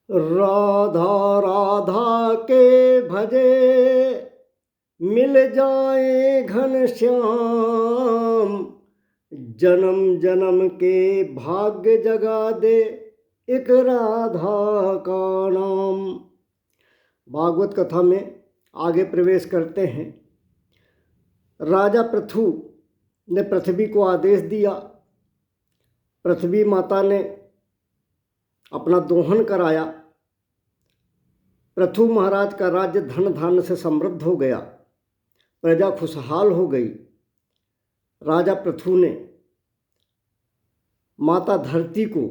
राधा राधा के भजे मिल जाए घनश्याम, जन्म जन्म के भाग्य जगा दे एक राधा का नाम। भागवत कथा में आगे प्रवेश करते हैं। राजा पृथु ने पृथ्वी को आदेश दिया। पृथ्वी माता ने अपना दोहन कराया। पृथु महाराज का राज्य धन धान्य से समृद्ध हो गया। प्रजा खुशहाल हो गई। राजा पृथु ने माता धरती को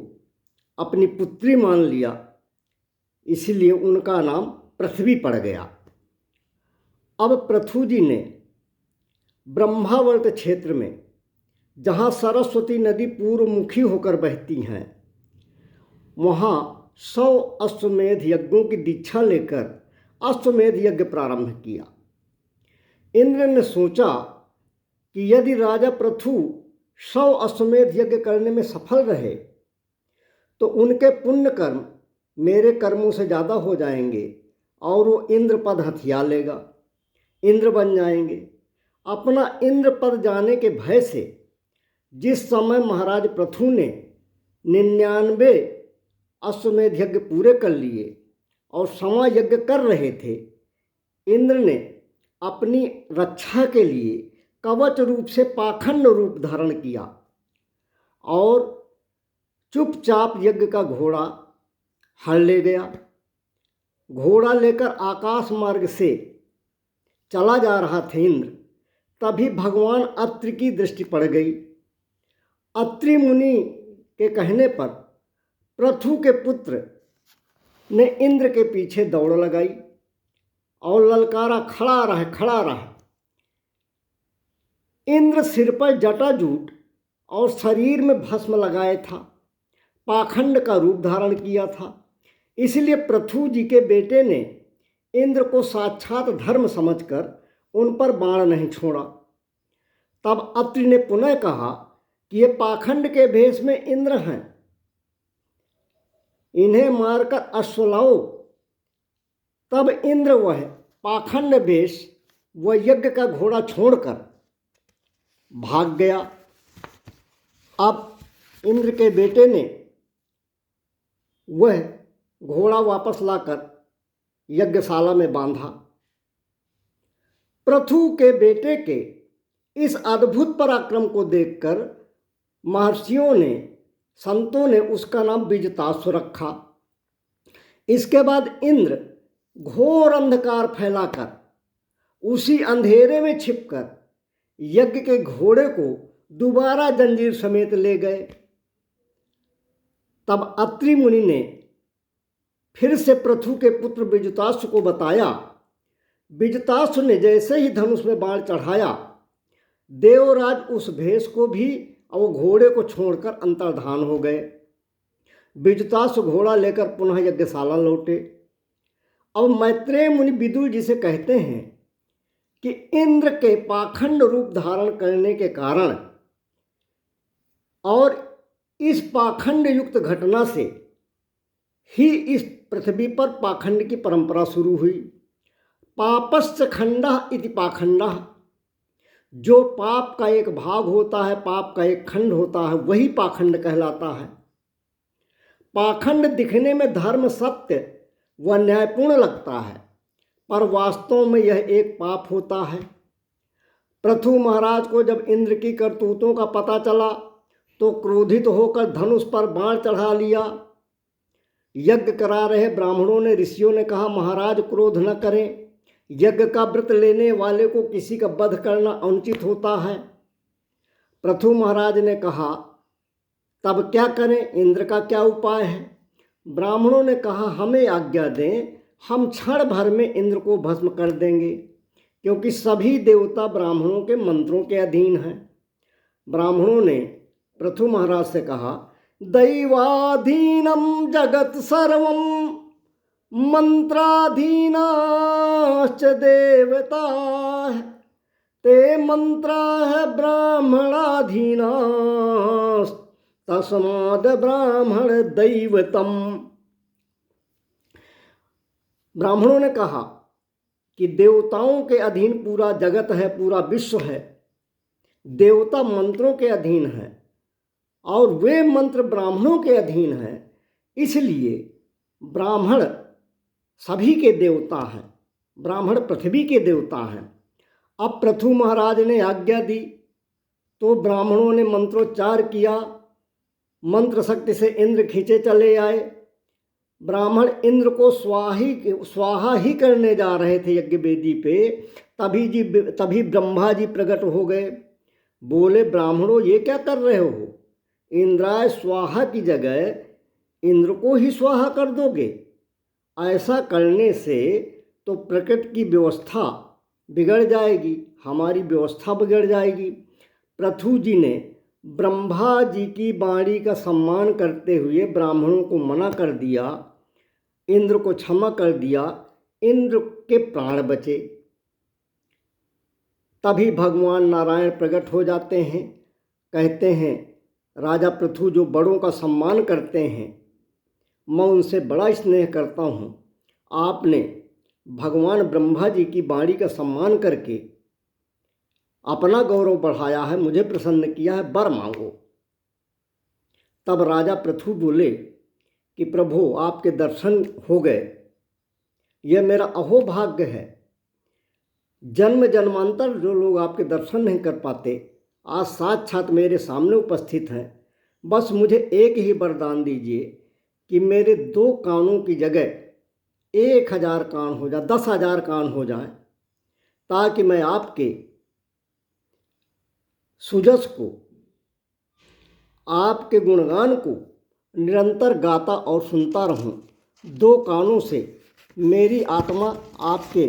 अपनी पुत्री मान लिया, इसलिए उनका नाम पृथ्वी पड़ गया। अब पृथु जी ने ब्रह्मावर्त क्षेत्र में, जहाँ सरस्वती नदी पूर्वमुखी होकर बहती हैं, वहाँ 100 अश्वमेध यज्ञों की दीक्षा लेकर अश्वमेध यज्ञ प्रारंभ किया। इंद्र ने सोचा कि यदि राजा पृथु 100 अश्वमेध यज्ञ करने में सफल रहे तो उनके पुण्य कर्म मेरे कर्मों से ज़्यादा हो जाएंगे और वो इंद्र पद हथिया लेगा, इंद्र बन जाएंगे। अपना इंद्र पद जाने के भय से जिस समय महाराज पृथु ने 99 अश्वमेध यज्ञ पूरे कर लिए और 100वां यज्ञ कर रहे थे, इंद्र ने अपनी रक्षा के लिए कवच रूप से पाखंड रूप धारण किया और चुपचाप यज्ञ का घोड़ा हर ले गया। घोड़ा लेकर आकाश मार्ग से चला जा रहा था इंद्र, तभी भगवान अत्रि की दृष्टि पड़ गई। अत्रि मुनि के कहने पर पृथु के पुत्र ने इंद्र के पीछे दौड़ लगाई और ललकारा, खड़ा रह खड़ा रह। इंद्र सिर पर जटाजूट और शरीर में भस्म लगाए था, पाखंड का रूप धारण किया था, इसलिए पृथु जी के बेटे ने इंद्र को साक्षात धर्म समझकर उन पर बाण नहीं छोड़ा। तब अत्रि ने पुनः कहा कि ये पाखंड के भेष में इंद्र हैं, इन्हें मारकर अश्व लाओ। तब इंद्र वह पाखंड भेष व यज्ञ का घोड़ा छोड़कर भाग गया। अब इंद्र के बेटे ने वह घोड़ा वापस लाकर यज्ञशाला में बांधा। पृथु के बेटे के इस अद्भुत पराक्रम को देखकर महर्षियों ने, संतों ने उसका नाम विजतासु रखा। इसके बाद इंद्र घोर अंधकार फैलाकर उसी अंधेरे में छिपकर यज्ञ के घोड़े को दोबारा जंजीर समेत ले गए। तब अत्रि मुनि ने फिर से पृथु के पुत्र विजतासु को बताया। विजतासु ने जैसे ही धनुष में बाण चढ़ाया, देवराज उस भेष को भी और घोड़े को छोड़कर अंतर्धान हो गए। विजतासु घोड़ा लेकर पुनः यज्ञशाला लौटे। अब मैत्रेय मुनि विदुर जी से कहते हैं कि इंद्र के पाखंड रूप धारण करने के कारण और इस पाखंड युक्त घटना से ही इस पृथ्वी पर पाखंड की परंपरा शुरू हुई। पापस्य खंडः इति पाखंडः, जो पाप का एक भाग होता है, पाप का एक खंड होता है, वही पाखंड कहलाता है। पाखंड दिखने में धर्म, सत्य व न्यायपूर्ण लगता है, पर वास्तव में यह एक पाप होता है। पृथु महाराज को जब इंद्र की करतूतों का पता चला तो क्रोधित होकर धनुष पर बाण चढ़ा लिया। यज्ञ करा रहे ब्राह्मणों ने, ऋषियों ने कहा, महाराज क्रोध न करें, यज्ञ का व्रत लेने वाले को किसी का वध करना अनुचित होता है। पृथु महाराज ने कहा, तब क्या करें, इंद्र का क्या उपाय है? ब्राह्मणों ने कहा, हमें आज्ञा दें, हम क्षण भर में इंद्र को भस्म कर देंगे, क्योंकि सभी देवता ब्राह्मणों के मंत्रों के अधीन हैं। ब्राह्मणों ने पृथु महाराज से कहा, दैवाधीनम जगत सर्वम मंत्राधीनाश्च देवता, ते मंत्रा है ब्राह्मणाधीना, तस्माद ब्राह्मण दैवतम। ब्राह्मणों ने कहा कि देवताओं के अधीन पूरा जगत है, पूरा विश्व है, देवता मंत्रों के अधीन है और वे मंत्र ब्राह्मणों के अधीन हैं, इसलिए ब्राह्मण सभी के देवता हैं, ब्राह्मण पृथ्वी के देवता हैं। अब पृथु महाराज ने आज्ञा दी तो ब्राह्मणों ने मंत्रोच्चार किया, मंत्र शक्ति से इंद्र खींचे चले आए। ब्राह्मण इंद्र को स्वाहा ही करने जा रहे थे यज्ञ वेदी पे, तभी ब्रह्मा जी प्रकट हो गए। बोले, ब्राह्मणों ये क्या कर रहे हो? इंद्राय स्वाहा की जगह इंद्र को ही स्वाहा कर दोगे? ऐसा करने से तो प्रकृति की व्यवस्था बिगड़ जाएगी, हमारी व्यवस्था बिगड़ जाएगी। पृथु जी ने ब्रह्मा जी की वाणी का सम्मान करते हुए ब्राह्मणों को मना कर दिया, इंद्र को क्षमा कर दिया, इंद्र के प्राण बचे। तभी भगवान नारायण प्रकट हो जाते हैं, कहते हैं, राजा पृथु जो बड़ों का सम्मान करते हैं, मैं उनसे बड़ा स्नेह करता हूँ। आपने भगवान ब्रह्मा जी की वाणी का सम्मान करके अपना गौरव बढ़ाया है, मुझे प्रसन्न किया है, वर मांगो। तब राजा पृथु बोले कि प्रभु आपके दर्शन हो गए, यह मेरा अहोभाग्य है। जन्म जन्मांतर जो लोग आपके दर्शन नहीं कर पाते आज साक्षात मेरे सामने उपस्थित हैं। बस मुझे एक ही वरदान दीजिए कि मेरे 2 कानों की जगह 1000 कान हो जाए, 10,000 कान हो जाए, ताकि मैं आपके सुजस को, आपके गुणगान को निरंतर गाता और सुनता रहूं। 2 कानों से मेरी आत्मा आपके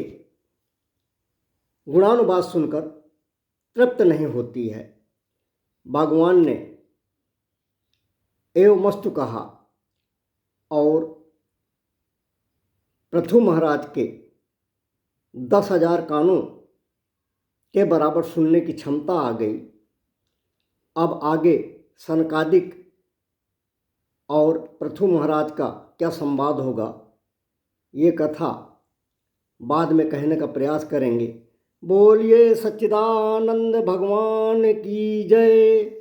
गुणानुवाद सुनकर तृप्त नहीं होती है। भगवान ने एवमस्तु कहा और पृथु महाराज के 10,000 कानों के बराबर सुनने की क्षमता आ गई। अब आगे सनकादिक और पृथु महाराज का क्या संवाद होगा, ये कथा बाद में कहने का प्रयास करेंगे। बोलिए सच्चिदानंद भगवान की जय।